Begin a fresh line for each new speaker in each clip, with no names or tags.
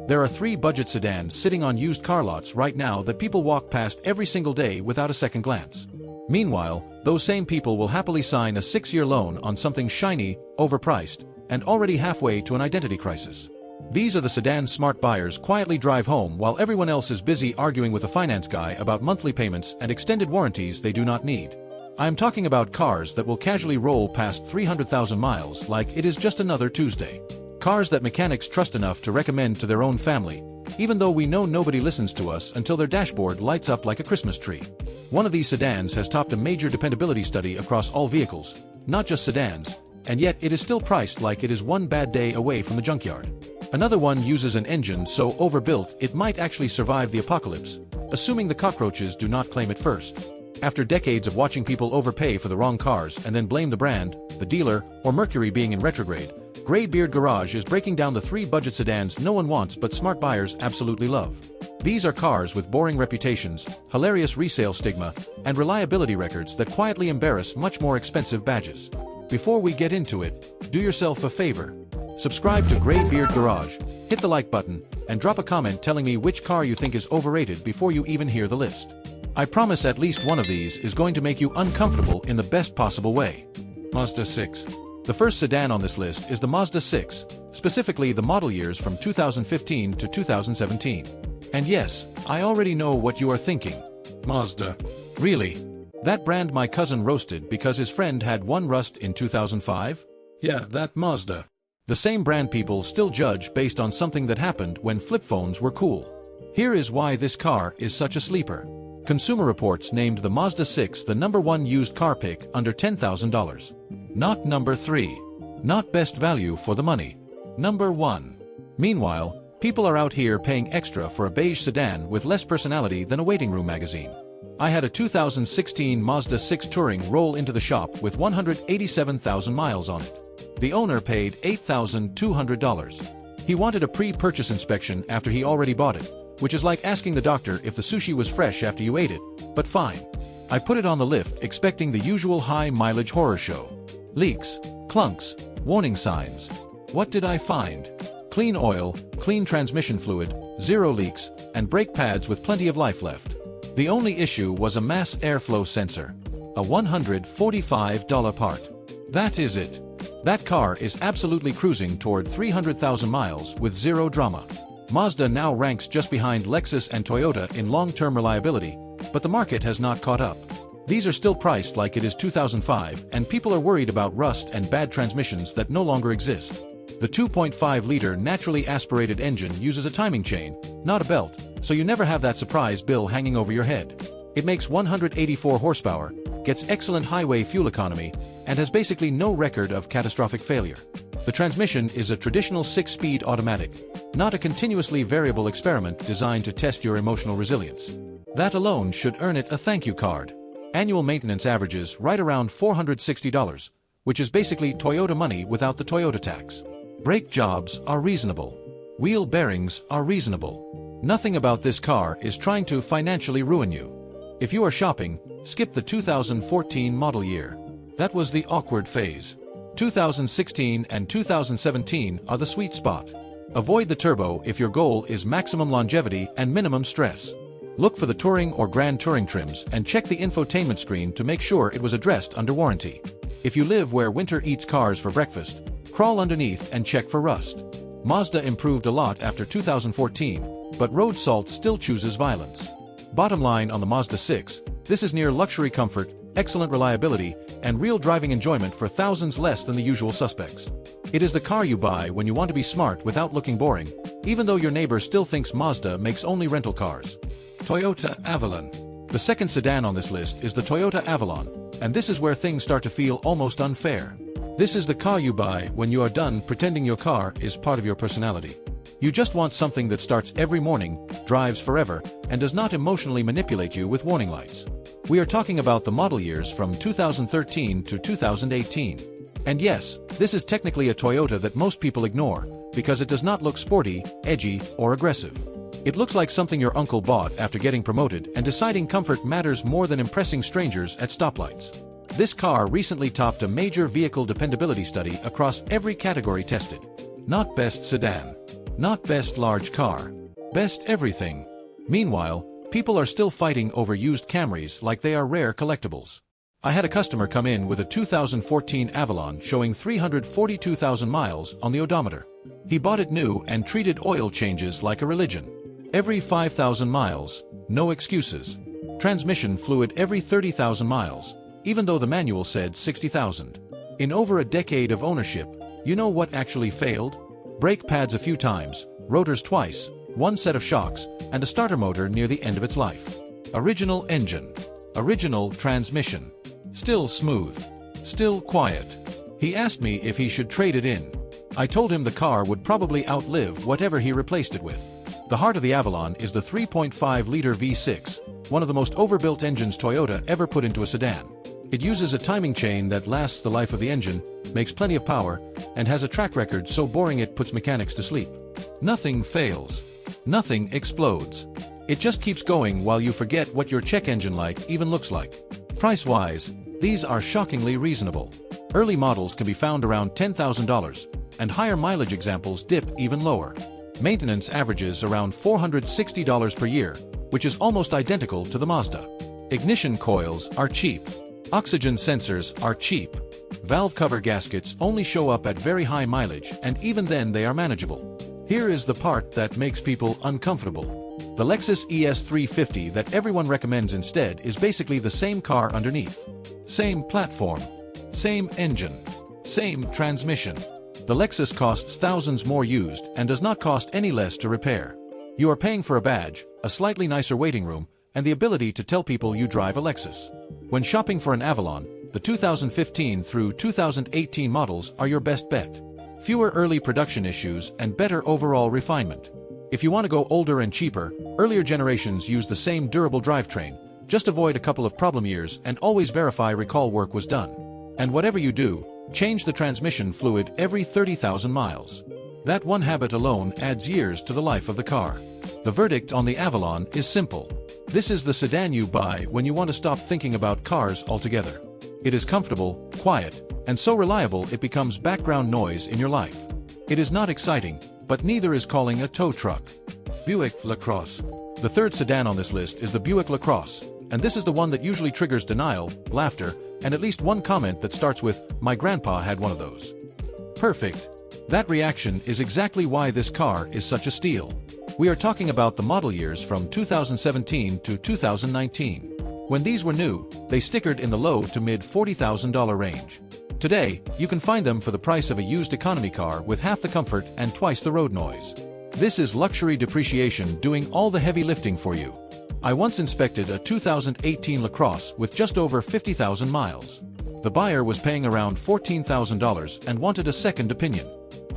There are 3 budget sedans sitting on used car lots right now that people walk past every single day without a second glance. Meanwhile, those same people will happily sign a 6-year loan on something shiny, overpriced, and already halfway to an identity crisis. These are the sedan smart buyers quietly drive home while everyone else is busy arguing with a finance guy about monthly payments and extended warranties they do not need. I am talking about cars that will casually roll past 300,000 miles like it is just another Tuesday. Cars that mechanics trust enough to recommend to their own family, even though we know nobody listens to us until their dashboard lights up like a Christmas tree. One of these sedans has topped a major dependability study across all vehicles, not just sedans, and yet it is still priced like it is one bad day away from the junkyard. Another one uses an engine so overbuilt it might actually survive the apocalypse, assuming the cockroaches do not claim it first. After decades of watching people overpay for the wrong cars and then blame the brand, the dealer, or Mercury being in retrograde, Greybeard Garage is breaking down the 3 budget sedans no one wants but smart buyers absolutely love. These are cars with boring reputations, hilarious resale stigma, and reliability records that quietly embarrass much more expensive badges. Before we get into it, do yourself a favor. Subscribe to Greybeard Garage, hit the like button, and drop a comment telling me which car you think is overrated before you even hear the list. I promise at least one of these is going to make you uncomfortable in the best possible way. Mazda 6. The first sedan on this list is the Mazda 6, specifically the model years from 2015 to 2017. And yes, I already know what you are thinking. Mazda. Really? That brand my cousin roasted because his friend had one rust in 2005? Yeah, that Mazda. The same brand people still judge based on something that happened when flip phones were cool. Here is why this car is such a sleeper. Consumer Reports named the Mazda 6 the #1 used car pick under $10,000. Not number 3. Not best value for the money. Number 1. Meanwhile, people are out here paying extra for a beige sedan with less personality than a waiting room magazine. I had a 2016 Mazda 6 Touring roll into the shop with 187,000 miles on it. The owner paid $8,200. He wanted a pre-purchase inspection after he already bought it, which is like asking the doctor if the sushi was fresh after you ate it, but fine. I put it on the lift expecting the usual high-mileage horror show. Leaks, clunks, warning signs. What did I find? Clean oil, clean transmission fluid, 0 leaks, and brake pads with plenty of life left. The only issue was a mass airflow sensor. A $145 part. That is it. That car is absolutely cruising toward 300,000 miles with 0 drama. Mazda now ranks just behind Lexus and Toyota in long-term reliability, but the market has not caught up. These are still priced like it is 2005, and people are worried about rust and bad transmissions that no longer exist. The 2.5-liter naturally aspirated engine uses a timing chain, not a belt, so you never have that surprise bill hanging over your head. It makes 184 horsepower, gets excellent highway fuel economy, and has basically no record of catastrophic failure. The transmission is a traditional 6-speed automatic, not a continuously variable experiment designed to test your emotional resilience. That alone should earn it a thank you card. Annual maintenance averages right around $460, which is basically Toyota money without the Toyota tax. Brake jobs are reasonable. Wheel bearings are reasonable. Nothing about this car is trying to financially ruin you. If you are shopping, skip the 2014 model year. That was the awkward phase. 2016 and 2017 are the sweet spot. Avoid the turbo if your goal is maximum longevity and minimum stress. Look for the Touring or Grand Touring trims and check the infotainment screen to make sure it was addressed under warranty. If you live where winter eats cars for breakfast, crawl underneath and check for rust. Mazda improved a lot after 2014, but road salt still chooses violence. Bottom line on the Mazda 6, this is near luxury comfort, excellent reliability, and real driving enjoyment for thousands less than the usual suspects. It is the car you buy when you want to be smart without looking boring, even though your neighbor still thinks Mazda makes only rental cars. Toyota Avalon. The second sedan on this list is the Toyota Avalon, and this is where things start to feel almost unfair. This is the car you buy when you are done pretending your car is part of your personality. You just want something that starts every morning, drives forever, and does not emotionally manipulate you with warning lights. We are talking about the model years from 2013 to 2018. And yes, this is technically a Toyota that most people ignore, because it does not look sporty, edgy, or aggressive. It looks like something your uncle bought after getting promoted and deciding comfort matters more than impressing strangers at stoplights. This car recently topped a major vehicle dependability study across every category tested. Not best sedan. Not best large car. Best everything. Meanwhile, people are still fighting over used Camrys like they are rare collectibles. I had a customer come in with a 2014 Avalon showing 342,000 miles on the odometer. He bought it new and treated oil changes like a religion. Every 5,000 miles, no excuses. Transmission fluid every 30,000 miles, even though the manual said 60,000. In over a decade of ownership, you know what actually failed? Brake pads a few times, rotors twice, one set of shocks, and a starter motor near the end of its life. Original engine. Original transmission. Still smooth. Still quiet. He asked me if he should trade it in. I told him the car would probably outlive whatever he replaced it with. The heart of the Avalon is the 3.5-liter V6, one of the most overbuilt engines Toyota ever put into a sedan. It uses a timing chain that lasts the life of the engine, makes plenty of power, and has a track record so boring it puts mechanics to sleep. Nothing fails. Nothing explodes. It just keeps going while you forget what your check engine light even looks like. Price-wise, these are shockingly reasonable. Early models can be found around $10,000, and higher mileage examples dip even lower. Maintenance averages around $460 per year, which is almost identical to the Mazda. Ignition coils are cheap. Oxygen sensors are cheap. Valve cover gaskets only show up at very high mileage, and even then they are manageable. Here is the part that makes people uncomfortable. The Lexus ES350 that everyone recommends instead is basically the same car underneath. Same platform. Same engine. Same transmission. The Lexus costs thousands more used and does not cost any less to repair. You are paying for a badge, a slightly nicer waiting room, and the ability to tell people you drive a Lexus. When shopping for an Avalon, the 2015 through 2018 models are your best bet. Fewer early production issues and better overall refinement. If you want to go older and cheaper, earlier generations use the same durable drivetrain. Just avoid a couple of problem years and always verify recall work was done. And whatever you do, change the transmission fluid every 30,000 miles. That one habit alone adds years to the life of the car. The verdict on the Avalon is simple. This is the sedan you buy when you want to stop thinking about cars altogether. It is comfortable, quiet, and so reliable it becomes background noise in your life. It is not exciting, but neither is calling a tow truck. Buick LaCrosse. The third sedan on this list is the Buick LaCrosse, and this is the one that usually triggers denial, laughter, and at least one comment that starts with, "My grandpa had one of those." Perfect. That reaction is exactly why this car is such a steal. We are talking about the model years from 2017 to 2019. When these were new, they stickered in the low to mid $40,000 range. Today, you can find them for the price of a used economy car with half the comfort and twice the road noise. This is luxury depreciation doing all the heavy lifting for you. I once inspected a 2018 LaCrosse with just over 50,000 miles. The buyer was paying around $14,000 and wanted a second opinion.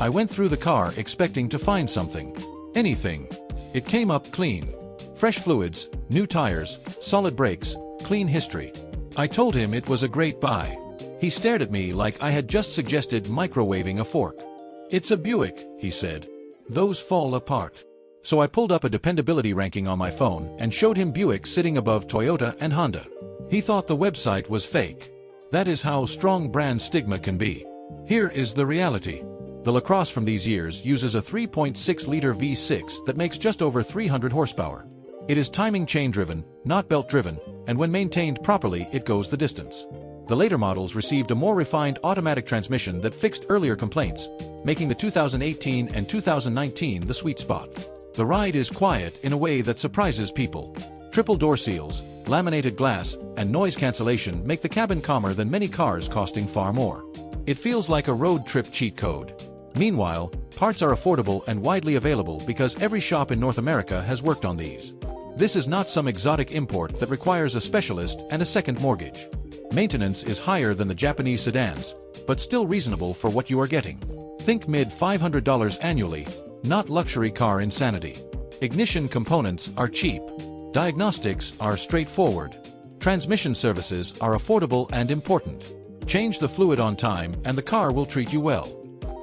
I went through the car expecting to find something. Anything. It came up clean. Fresh fluids, new tires, solid brakes, clean history. I told him it was a great buy. He stared at me like I had just suggested microwaving a fork. "It's a Buick," he said. "Those fall apart." So I pulled up a dependability ranking on my phone and showed him Buick sitting above Toyota and Honda. He thought the website was fake. That is how strong brand stigma can be. Here is the reality. The LaCrosse from these years uses a 3.6-liter V6 that makes just over 300 horsepower. It is timing chain driven, not belt driven, and when maintained properly it goes the distance. The later models received a more refined automatic transmission that fixed earlier complaints, making the 2018 and 2019 the sweet spot. The ride is quiet in a way that surprises people. Triple door seals, laminated glass, and noise cancellation make the cabin calmer than many cars costing far more. It feels like a road trip cheat code. Meanwhile, parts are affordable and widely available because every shop in North America has worked on these. This is not some exotic import that requires a specialist and a second mortgage. Maintenance is higher than the Japanese sedans, but still reasonable for what you are getting. Think mid $500 annually, not luxury car insanity. Ignition components are cheap. Diagnostics are straightforward. Transmission services are affordable and important. Change the fluid on time and the car will treat you well.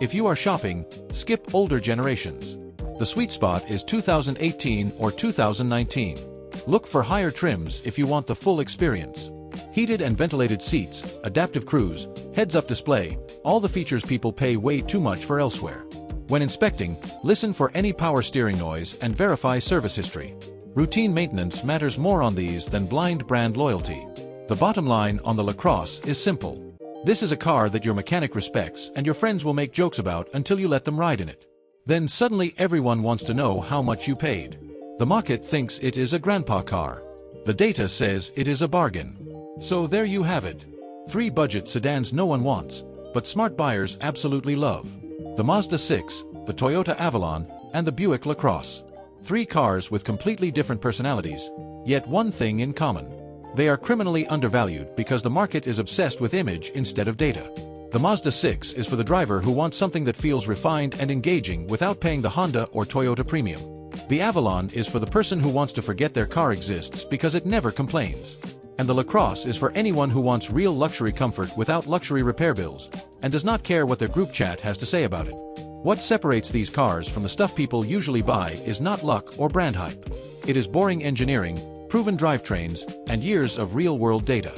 If you are shopping, skip older generations. The sweet spot is 2018 or 2019. Look for higher trims if you want the full experience. Heated and ventilated seats, adaptive cruise, heads-up display, all the features people pay way too much for elsewhere. When inspecting, listen for any power steering noise and verify service history. Routine maintenance matters more on these than blind brand loyalty. The bottom line on the LaCrosse is simple. This is a car that your mechanic respects and your friends will make jokes about until you let them ride in it. Then suddenly everyone wants to know how much you paid. The market thinks it is a grandpa car. The data says it is a bargain. So there you have it. 3 budget sedans no one wants, but smart buyers absolutely love. The Mazda 6, the Toyota Avalon, and the Buick LaCrosse. 3 cars with completely different personalities, yet one thing in common. They are criminally undervalued because the market is obsessed with image instead of data. The Mazda 6 is for the driver who wants something that feels refined and engaging without paying the Honda or Toyota premium. The Avalon is for the person who wants to forget their car exists because it never complains. And the LaCrosse is for anyone who wants real luxury comfort without luxury repair bills, and does not care what their group chat has to say about it. What separates these cars from the stuff people usually buy is not luck or brand hype. It is boring engineering, proven drivetrains, and years of real-world data.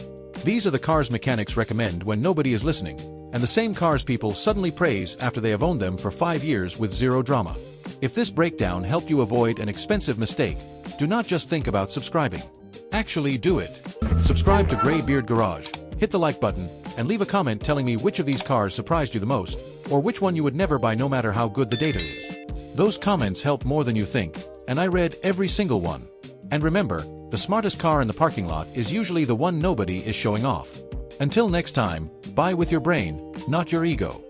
These are the cars mechanics recommend when nobody is listening, and the same cars people suddenly praise after they have owned them for 5 years with zero drama. If this breakdown helped you avoid an expensive mistake, do not just think about subscribing. Actually do it. Subscribe to Graybeard Garage, hit the like button, and leave a comment telling me which of these cars surprised you the most, or which one you would never buy no matter how good the data is. Those comments help more than you think, and I read every single one. And remember, the smartest car in the parking lot is usually the one nobody is showing off. Until next time, buy with your brain, not your ego.